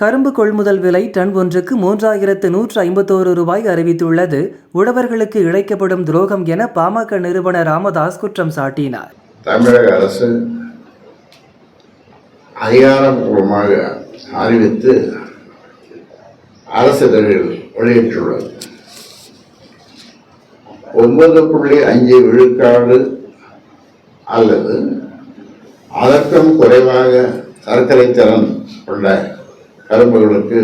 கரும்பு கொள்முதல் விலை டன் ஒன்றுக்கு 3151 ரூபாய் அறிவித்துள்ளது உழவர்களுக்கு இழைக்கப்படும் துரோகம் என பாமக நிறுவனர் ராமதாஸ் குற்றம் சாட்டினார். தமிழக அரசு அதிகாரப்பூர்வமாக அறிவித்து அரசிதழில் வெளியிட்டுள்ளது. 9.5 விழுக்காடு அல்லது அதற்கும் குறைவாக சர்க்கரை திறன் உள்ள கரும்புகளுக்கு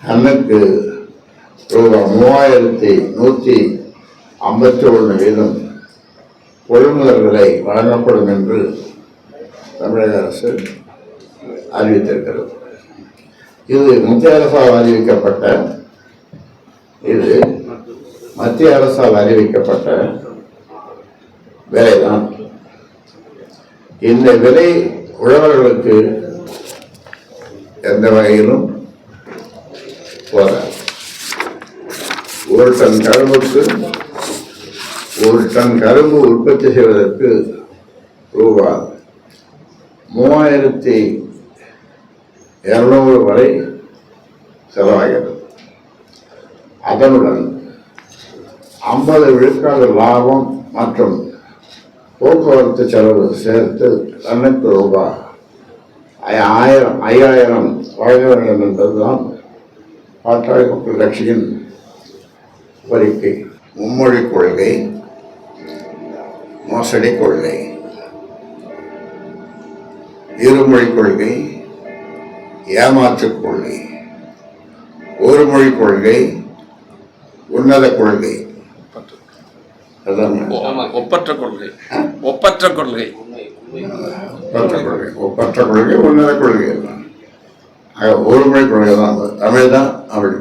டன்னுக்கு ரூபாய் 3151 வீதம் கொள்முதல் விலை வழங்கப்படும் என்று தமிழக அரசு அறிவித்திருக்கிறது. இது மத்திய அரசால் அறிவிக்கப்பட்ட விலைதான். இந்த விலை உழவர்களுக்கு எந்த வகையிலும் போதாது. ஒரு டன் கரும்பு உற்பத்தி செய்வதற்கு ரூபாய் 3200 வரை செலவாகிறது. அதனுடன் 50 விழுக்காடு லாபம் மற்றும் போக்குவரத்து செலவு சேர்த்து டன்னுக்கு ரூபாய் 5000 வழங்க வேண்டும் என்பதுதான் பாட்டாளி மக்கள் கட்சியின் கோரிக்கை. மும்மொழி கொள்கை, மோசடி கொள்கை, இருமொழி கொள்கை, ஏமாற்றுக் கொள்கை, ஒரு மொழி கொள்கை, உன்னத கொள்கை, ஒப்பற்ற கொள்கை, உன்னத கொள்கை, ஒரு மொழி கொள்கை தான். தமிழ் தான் அவள்